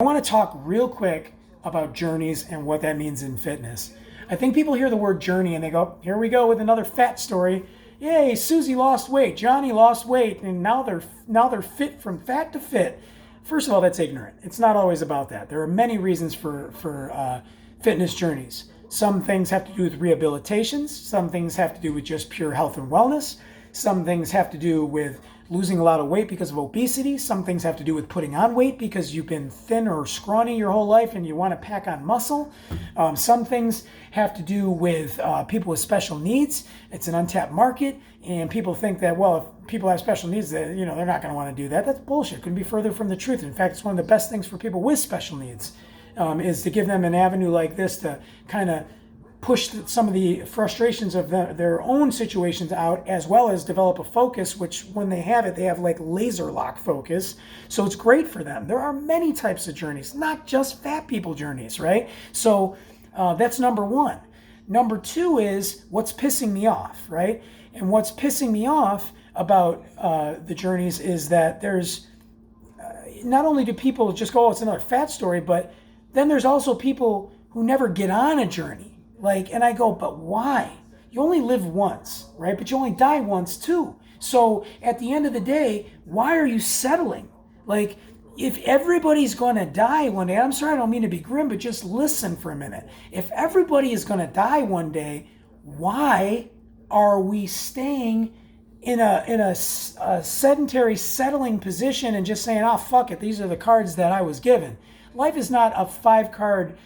I want to talk real quick about journeys and what that means in fitness. I think people hear the word journey and they go, here we go with another fat story. Yay, Susie lost weight, Johnny lost weight, and now they're fit from fat to fit. First of all, that's ignorant. It's not always about that. There are many reasons for fitness journeys. Some things have to do with rehabilitations. Some things have to do with just pure health and wellness. Some things have to do with losing a lot of weight because of obesity. Some things have to do with putting on weight because you've been thin or scrawny your whole life and you want to pack on muscle. Some things have to do with people with special needs. It's an untapped market, and people think that, well, if people have special needs, that they're not going to want to do that. That's bullshit. Couldn't be further from the truth. In fact, it's one of the best things for people with special needs, is to give them an avenue like this to kind of push some of the frustrations of their own situations out, as well as develop a focus, which when they have it, they have like laser lock focus. So it's great for them. There are many types of journeys, not just fat people journeys, right? So that's number one. Number two is what's pissing me off, right? And what's pissing me off about the journeys is that there's not only do people just go, oh, it's another fat story, but then there's also people who never get on a journey. And I go, but why? You only live once, right? But you only die once too. So at the end of the day, why are you settling? If everybody's going to die one day, I'm sorry, I don't mean to be grim, but just listen for a minute. If everybody is going to die one day, why are we staying in a sedentary settling position and just saying, oh, fuck it, these are the cards that I was given? Life is not a 5-card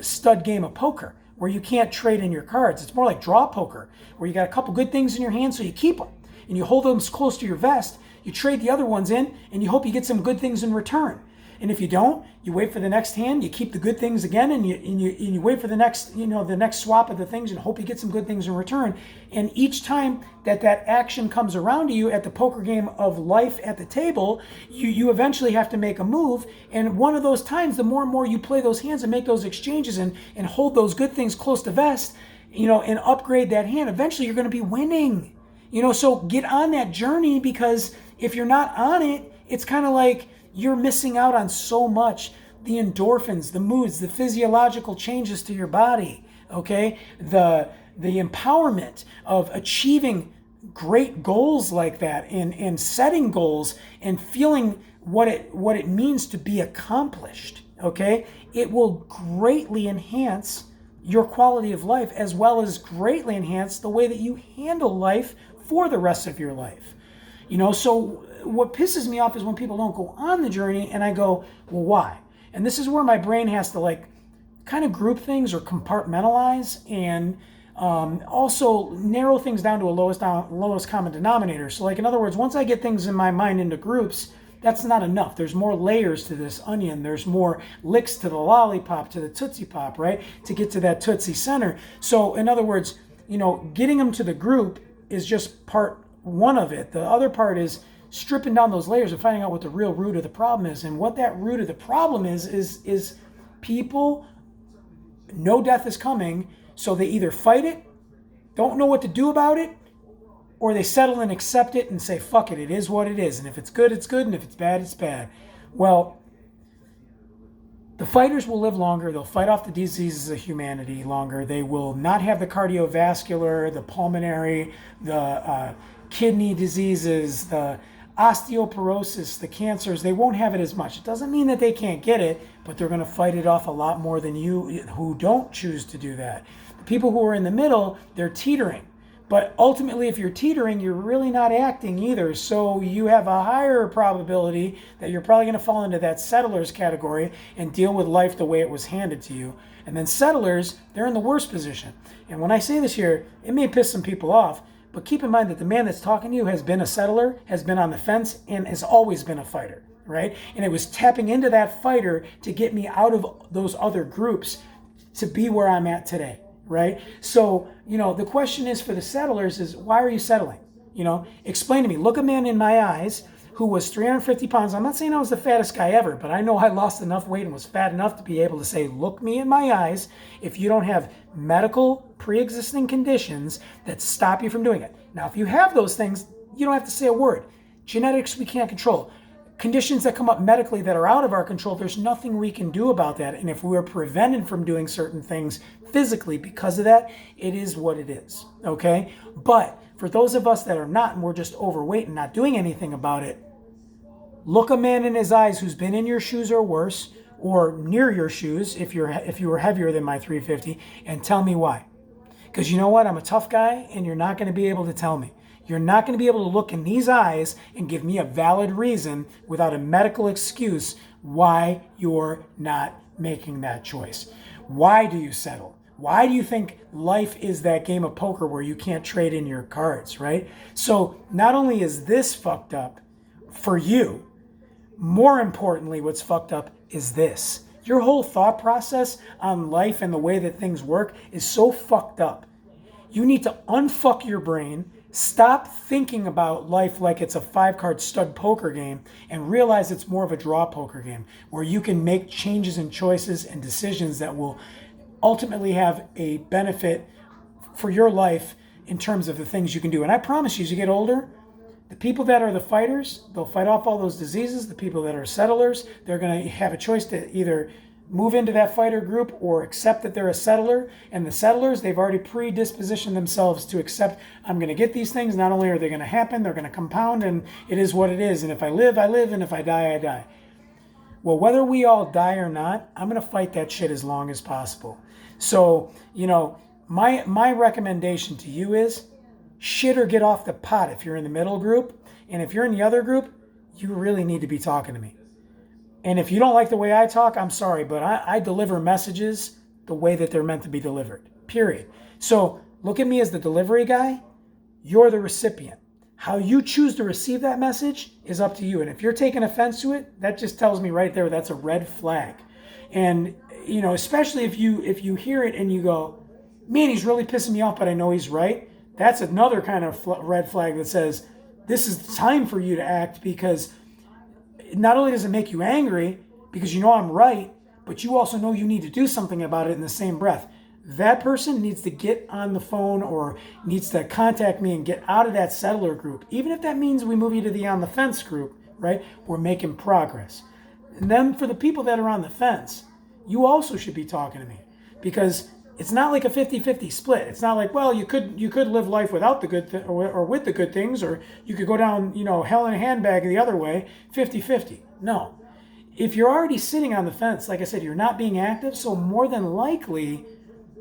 stud game of poker where you can't trade in your cards. It's more like draw poker, where you got a couple good things in your hand, so you keep them and you hold them close to your vest. You trade the other ones in and you hope you get some good things in return. And if you don't, you wait for the next hand, you keep the good things again, and you wait for the next, the next swap of the things and hope you get some good things in return. And each time that action comes around to you at the poker game of life at the table, you eventually have to make a move. And one of those times, the more and more you play those hands and make those exchanges and hold those good things close to vest, and upgrade that hand, eventually you're going to be winning. So get on that journey, because if you're not on it, it's kind of like you're missing out on so much. The endorphins, the moods, the physiological changes to your body, okay? The empowerment of achieving great goals like that, and setting goals and feeling what it means to be accomplished, okay? It will greatly enhance your quality of life, as well as greatly enhance the way that you handle life for the rest of your life. So what pisses me off is when people don't go on the journey, and I go, well, why? And this is where my brain has to kind of group things or compartmentalize, and also narrow things down to a lowest common denominator. So in other words, once I get things in my mind into groups, that's not enough. There's more layers to this onion. There's more licks to the lollipop, to the Tootsie Pop, right? To get to that Tootsie center. So in other words, getting them to the group is just part one of it. The other part is stripping down those layers and finding out what the real root of the problem is. And what that root of the problem is people know death is coming, so they either fight it, don't know what to do about it, or they settle and accept it and say, fuck it, it is what it is. And if it's good, it's good. And if it's bad, it's bad. Well, the fighters will live longer. They'll fight off the diseases of humanity longer. They will not have the cardiovascular, the pulmonary, the kidney diseases, the osteoporosis, the cancers. They won't have it as much. It doesn't mean that they can't get it, but they're going to fight it off a lot more than you who don't choose to do that. The people who are in the middle, they're teetering. But ultimately, if you're teetering, you're really not acting either. So you have a higher probability that you're probably going to fall into that settlers category and deal with life the way it was handed to you. And then settlers, they're in the worst position. And when I say this here, it may piss some people off, but keep in mind that the man that's talking to you has been a settler, has been on the fence, and has always been a fighter, right? And it was tapping into that fighter to get me out of those other groups to be where I'm at today. Right? So, the question is for the settlers is, why are you settling? Explain to me. Look a man in my eyes who was 350 pounds. I'm not saying I was the fattest guy ever, but I know I lost enough weight and was fat enough to be able to say, look me in my eyes. If you don't have medical pre-existing conditions that stop you from doing it. Now, if you have those things, you don't have to say a word. Genetics, we can't control. conditions that come up medically that are out of our control, there's nothing we can do about that. And if we're prevented from doing certain things physically because of that, it is what it is, okay? But for those of us that are not, and we're just overweight and not doing anything about it, look a man in his eyes who's been in your shoes or worse, or near your shoes if you were heavier than my 350, and tell me why. Because you know what? I'm a tough guy, and you're not going to be able to tell me. You're not going to be able to look in these eyes and give me a valid reason without a medical excuse why you're not making that choice. Why do you settle? Why do you think life is that game of poker where you can't trade in your cards, right? So not only is this fucked up for you, more importantly, what's fucked up is this. Your whole thought process on life and the way that things work is so fucked up. You need to unfuck your brain, stop thinking about life like it's a 5-card stud poker game, and realize it's more of a draw poker game where you can make changes and choices and decisions that will ultimately have a benefit for your life in terms of the things you can do. And I promise you, as you get older, the people that are the fighters, they'll fight off all those diseases. The people that are settlers, they're going to have a choice to either move into that fighter group or accept that they're a settler. And the settlers, they've already predispositioned themselves to accept, I'm going to get these things. Not only are they going to happen, they're going to compound, and it is what it is. And if I live, I live, and if I die, I die. Well, whether we all die or not, I'm going to fight that shit as long as possible. So, my recommendation to you is shit or get off the pot if you're in the middle group. And if you're in the other group, you really need to be talking to me. And if you don't like the way I talk, I'm sorry, but I deliver messages the way that they're meant to be delivered, period. So look at me as the delivery guy. You're the recipient. How you choose to receive that message is up to you. And if you're taking offense to it, that just tells me right there that's a red flag. And, especially if you hear it and you go, man, he's really pissing me off, but I know he's right. That's another kind of red flag that says this is time for you to act, because not only does it make you angry because you know I'm right, but you also know you need to do something about it in the same breath. That person needs to get on the phone or needs to contact me and get out of that settler group. Even if that means we move you to the on the fence group, right? We're making progress. And then for the people that are on the fence, you also should be talking to me, because it's not like a 50-50 split. It's not like, well, you could live life without the good or with the good things, or you could go down, hell in a handbag the other way, 50-50. No. If you're already sitting on the fence, like I said, you're not being active, so more than likely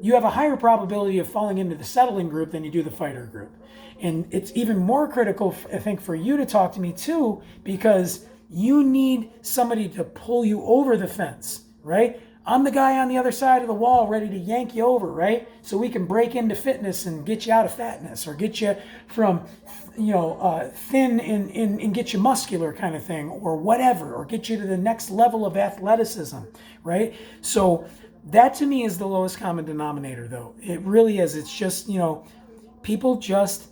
you have a higher probability of falling into the settling group than you do the fighter group. And it's even more critical, I think, for you to talk to me too, because you need somebody to pull you over the fence, right? I'm the guy on the other side of the wall ready to yank you over, right? So we can break into fitness and get you out of fatness, or get you from, thin and get you muscular kind of thing, or whatever, or get you to the next level of athleticism, right? So that to me is the lowest common denominator, though. It really is. It's just, people just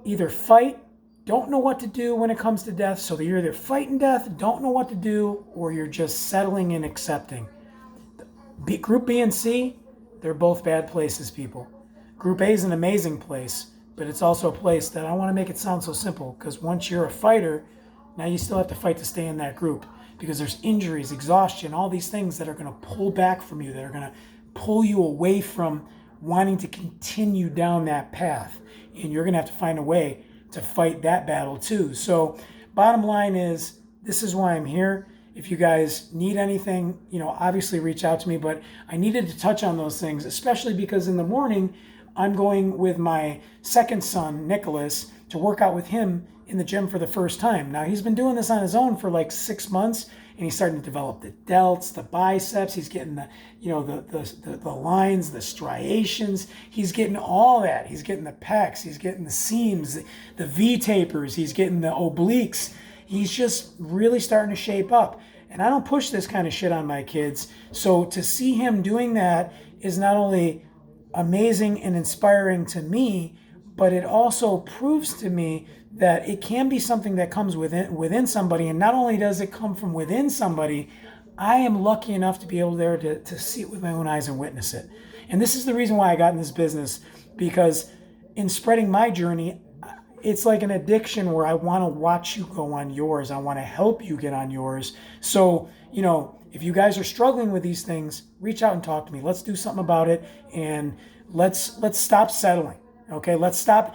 either fight, don't know what to do when it comes to death. So you're either fighting death, don't know what to do, or you're just settling and accepting. Group B and C, they're both bad places, people. Group A is an amazing place, but it's also a place that I want to make it sound so simple, because once you're a fighter, now you still have to fight to stay in that group, because there's injuries, exhaustion, all these things that are going to pull back from you, that are going to pull you away from wanting to continue down that path. And you're going to have to find a way to fight that battle too. So bottom line is, this is why I'm here. If you guys need anything, obviously reach out to me, but I needed to touch on those things, especially because in the morning, I'm going with my second son, Nicholas, to work out with him in the gym for the first time. Now, he's been doing this on his own for like 6 months, and he's starting to develop the delts, the biceps. He's getting the lines, the striations. He's getting all that. He's getting the pecs. He's getting the seams, the V-tapers. He's getting the obliques. He's just really starting to shape up. And I don't push this kind of shit on my kids. So to see him doing that is not only amazing and inspiring to me, but it also proves to me that it can be something that comes within somebody. And not only does it come from within somebody, I am lucky enough to be able there to see it with my own eyes and witness it. And this is the reason why I got in this business, because in spreading my journey, it's like an addiction where I want to watch you go on yours. I want to help you get on yours. So, if you guys are struggling with these things, reach out and talk to me. Let's do something about it, and let's stop settling. Okay, let's stop,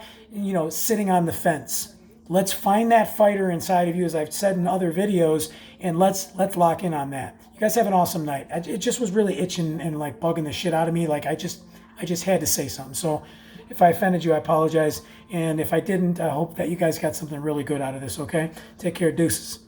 sitting on the fence. Let's find that fighter inside of you, as I've said in other videos, and let's lock in on that. You guys have an awesome night. It just was really itching and like bugging the shit out of me. Like I just had to say something. So if I offended you, I apologize. And if I didn't, I hope that you guys got something really good out of this. Okay, take care, deuces.